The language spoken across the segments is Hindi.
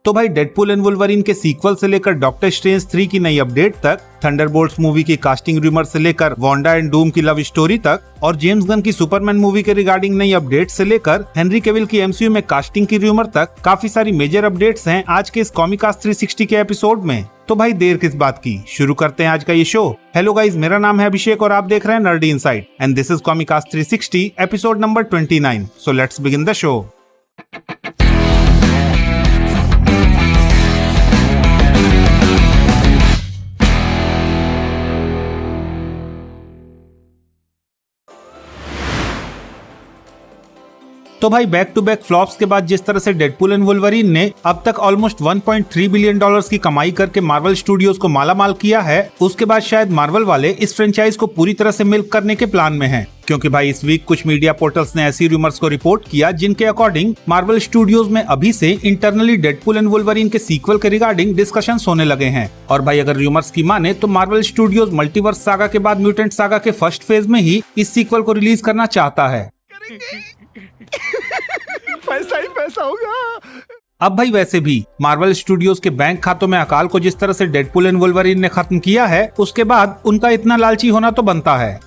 तो भाई डेडपूल एंड वुल्वरीन के सीक्वल से लेकर डॉक्टर स्ट्रेंज 3 की नई अपडेट तक, थंडरबोल्ट्स मूवी की कास्टिंग रूमर से लेकर वांडा एंड डूम की लव स्टोरी तक, और जेम्स गन की सुपरमैन मूवी के रिगार्डिंग नई अपडेट से लेकर हेनरी कैविल की एमसीयू में कास्टिंग की रूमर तक काफी सारी मेजर अपडेट्स हैं आज के इस कॉमिकास्ट 360 के एपिसोड में। तो भाई देर किस बात की, शुरू करते हैं आज का ये शो। हेलो गाइस, मेरा नाम है अभिषेक और आप देख रहे हैं nerdy insight and this is Comicast 360 episode number 29। So let's begin the show. तो भाई बैक टू बैक फ्लॉप्स के बाद जिस तरह से डेडपूल एंड वुल्वरीन ने अब तक ऑलमोस्ट 1.3 बिलियन डॉलर्स की कमाई करके मार्वल स्टूडियोज को मालामाल किया है, उसके बाद शायद मार्वल वाले इस फ्रेंचाइज को पूरी तरह से मिल्क करने के प्लान में हैं। क्योंकि भाई इस वीक कुछ मीडिया पोर्टल्स ने ऐसी रूमर्स को रिपोर्ट किया जिनके अकॉर्डिंग मार्वल स्टूडियोज में अभी से इंटरनली डेडपूल एंड वुल्वरीन के सीक्वल के रिगार्डिंग डिस्कशंस होने लगे हैं। और भाई अगर रूमर्स की माने तो मार्वल स्टूडियोज मल्टीवर्स सागा के बाद म्यूटेंट सागा के फर्स्ट फेज में ही इस सीक्वल को रिलीज करना चाहता है। पैसा ही पैसा होगा। अब भाई वैसे भी मार्वल स्टूडियोज के बैंक खातों में अकाल को जिस तरह से डेडपूल एंड वुल्वरीन ने खत्म किया है, उसके बाद उनका इतना लालची होना तो बनता है।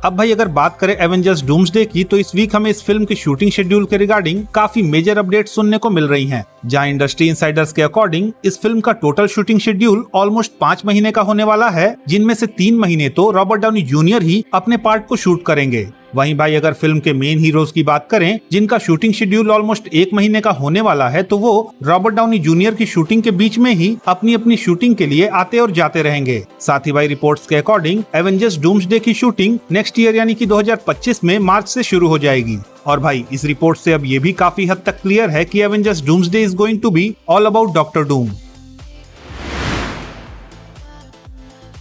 अब भाई अगर बात करें एवेंजर्स डूम्सडे की, तो इस वीक हमें इस फिल्म की शूटिंग शेड्यूल के रिगार्डिंग काफी मेजर अपडेट सुनने को मिल रही हैं, जहां इंडस्ट्री इनसाइडर्स के अकॉर्डिंग इस फिल्म का टोटल शूटिंग शेड्यूल ऑलमोस्ट 5 महीने का होने वाला है, जिनमें से 3 महीने तो रॉबर्ट डाउनी जूनियर ही अपने पार्ट को शूट करेंगे। वहीं भाई अगर फिल्म के मेन हीरोज की बात करें जिनका शूटिंग शेड्यूल ऑलमोस्ट 1 महीने का होने वाला है, तो वो रॉबर्ट डाउनी जूनियर की शूटिंग के बीच में ही अपनी अपनी शूटिंग के लिए आते और जाते रहेंगे। साथ ही भाई रिपोर्ट्स के अकॉर्डिंग एवेंजर्स डूम्सडे की शूटिंग नेक्स्ट ईयर यानी कि 2025 में मार्च से शुरू हो जाएगी। और भाई इस रिपोर्ट से अब ये भी काफी हद तक क्लियर है कि Avengers Doomsday is going to be all about doctor Doom.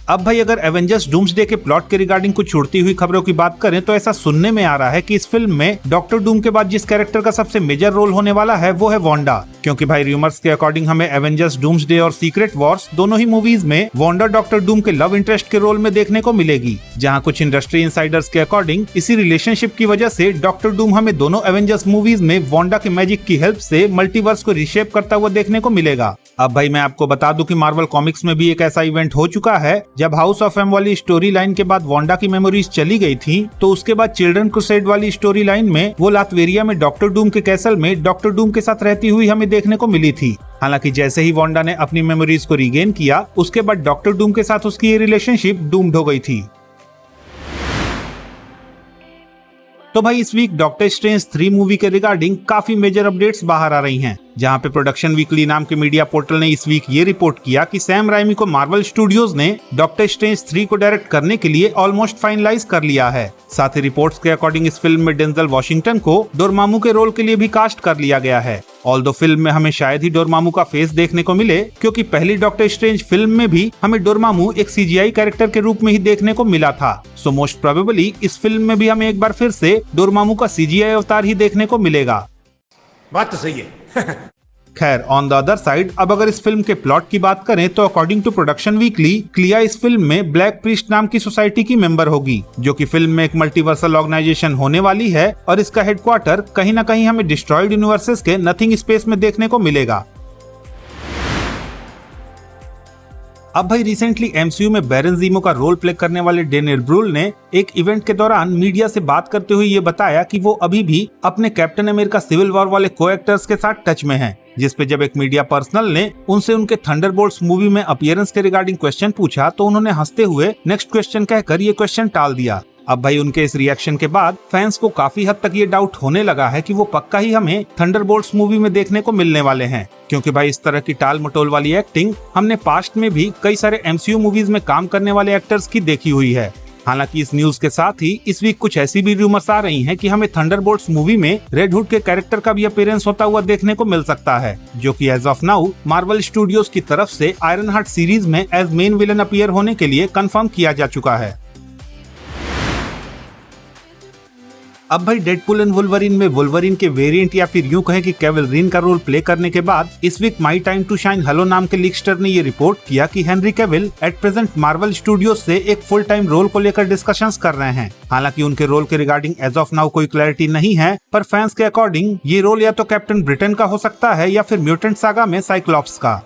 अब भाई अगर एवेंजर्स डूम्सडे के प्लॉट के रिगार्डिंग कुछ उड़ती हुई खबरों की बात करें तो ऐसा सुनने में आ रहा है कि इस फिल्म में डॉक्टर डूम के बाद जिस कैरेक्टर का सबसे मेजर रोल होने वाला है वो है वांडा। क्योंकि भाई रूमर्स के अकॉर्डिंग हमें एवेंजर्स डूम्सडे और सीक्रेट वॉर्स दोनों ही मूवीज में वांडा डॉक्टर डूम के लव इंटरेस्ट के रोल में देखने को मिलेगी, जहां कुछ इंडस्ट्री इनसाइडर्स के अकॉर्डिंग इसी रिलेशनशिप की वजह से डॉक्टर डूम हमें दोनों एवेंजर्स मूवीज में वांडा के मैजिक की हेल्प से मल्टीवर्स को रिशेप करता हुआ देखने को मिलेगा। अब भाई मैं आपको बता दूं कि मार्वल कॉमिक्स में भी एक ऐसा इवेंट हो चुका है, जब हाउस ऑफ एम वाली स्टोरी लाइन के बाद वांडा की मेमोरीज चली गई थी, तो उसके बाद चिल्ड्रन क्रूसेड वाली स्टोरी लाइन में वो लातवेरिया में डॉक्टर डूम के कैसल में डॉक्टर डूम के साथ रहती हुई हमें देखने को मिली थी। हालांकि जैसे ही वांडा ने अपनी मेमोरीज को रीगेन किया, उसके बाद डॉक्टर डूम के साथ उसकी ये रिलेशनशिप डूम्ड हो गई थी। तो भाई इस वीक डॉक्टर स्ट्रेंज 3 मूवी के रिगार्डिंग काफी मेजर अपडेट्स बाहर आ रही हैं, जहां पे प्रोडक्शन वीकली नाम के मीडिया पोर्टल ने इस वीक ये रिपोर्ट किया कि सैम राइमी को मार्वल स्टूडियोज ने डॉक्टर स्ट्रेंज 3 को डायरेक्ट करने के लिए ऑलमोस्ट फाइनलाइज कर लिया है। साथ ही रिपोर्ट्स के अकॉर्डिंग इस फिल्म में डेंजल वॉशिंगटन को डोरमामू के रोल के लिए भी कास्ट कर लिया गया है। ऑल्दो फिल्म में हमें शायद ही डोरमामू का फेस देखने को मिले, क्योंकि पहली डॉक्टर स्ट्रेंज फिल्म में भी हमें डोरमामू एक सीजीआई कैरेक्टर के रूप में ही देखने को मिला था। सो मोस्ट प्रोबेबली इस फिल्म में भी हमें एक बार फिर से डोरमामू का सीजीआई अवतार ही देखने को मिलेगा। बात तो सही है। खैर ऑन द अदर साइड, अब अगर इस फिल्म के प्लॉट की बात करें तो अकॉर्डिंग टू प्रोडक्शन वीकली, क्लिया इस फिल्म में ब्लैक प्रीस्ट नाम की सोसाइटी की मेंबर होगी, जो कि फिल्म में एक मल्टीवर्सल ऑर्गेनाइजेशन होने वाली है, और इसका हेडक्वार्टर कहीं ना कहीं हमें डिस्ट्रॉयड यूनिवर्सेस के नथिंग स्पेस में देखने को मिलेगा। अब भाई रिसेंटली एमसीयू में बैरन ज़ीमो का रोल प्ले करने वाले डेनियल ब्रूल ने एक इवेंट के दौरान मीडिया से बात करते हुए ये बताया कि वो अभी भी अपने कैप्टन अमेरिका सिविल वॉर वाले को एक्टर्स के साथ टच में हैं। जिस पे जब एक मीडिया पर्सनल ने उनसे उनके थंडरबोल्ट्स मूवी में अपीयरेंस के रिगार्डिंग क्वेश्चन पूछा, तो उन्होंने हंसते हुए नेक्स्ट क्वेश्चन कहकर ये क्वेश्चन टाल दिया। अब भाई उनके इस रिएक्शन के बाद फैंस को काफी हद तक ये डाउट होने लगा है कि वो पक्का ही हमें थंडरबोल्ट्स मूवी में देखने को मिलने वाले हैं, क्योंकि भाई इस तरह की टाल मटोल वाली एक्टिंग हमने पास्ट में भी कई सारे एमसीयू मूवीज में काम करने वाले एक्टर्स की देखी हुई है। हालांकि इस न्यूज के साथ ही इस वीक कुछ ऐसी भी रूमर्स आ रही हैं कि हमें थंडरबोल्ट्स मूवी में रेड हुड के कैरेक्टर का भी अपीयरेंस होता हुआ देखने को मिल सकता है, जो कि as of now Marvel Studios की तरफ से आयरन हार्ट सीरीज में एज मेन विलन अपीयर होने के लिए कंफर्म किया जा चुका है। अब भाई डेडपुल एंड वुल्वरीन में वुल्वरीन के वेरिएंट या फिर यूं कहें कि केविल रीन का रोल प्ले करने के बाद इस week my time to shine hello नाम के लीकस्टर ने ये रिपोर्ट किया कि Henry Cavill at present Marvel studio से एक फुल टाइम रोल को लेकर डिस्कशंस कर रहे हैं। हालांकि उनके रोल के रिगार्डिंग एज ऑफ नाउ कोई क्लैरिटी नहीं है, पर फैंस के अकॉर्डिंग ये रोल या तो कैप्टन ब्रिटेन का हो सकता है या फिर म्यूटेंट सागा में साइक्लॉप्स का।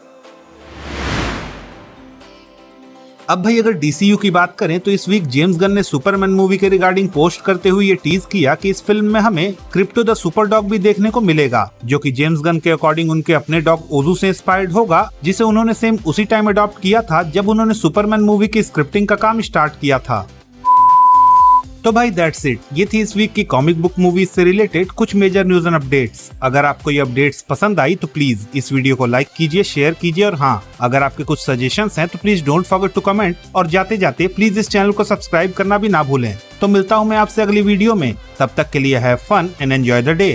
अब भाई अगर DCU की बात करें तो इस वीक जेम्स गन ने सुपरमैन मूवी के रिगार्डिंग पोस्ट करते हुए ये टीज किया कि इस फिल्म में हमें क्रिप्टो द सुपर डॉग भी देखने को मिलेगा, जो कि जेम्स गन के अकॉर्डिंग उनके अपने डॉग ओजू से इंस्पायर्ड होगा, जिसे उन्होंने सेम उसी टाइम अडॉप्ट किया था जब उन्होंने सुपरमैन मूवी की स्क्रिप्टिंग का काम स्टार्ट किया था। तो भाई दैट्स इट, ये थी इस वीक की कॉमिक बुक मूवीज से रिलेटेड कुछ मेजर न्यूज एंड अपडेट्स। अगर आपको ये अपडेट्स पसंद आई तो प्लीज इस वीडियो को लाइक कीजिए, शेयर कीजिए और हाँ, अगर आपके कुछ सजेशंस हैं तो please don't forget to comment और जाते जाते प्लीज इस चैनल को सब्सक्राइब करना भी ना भूलें। तो मिलता हूँ मैं आपसे अगली वीडियो में, तब तक के लिए have fun and enjoy the day.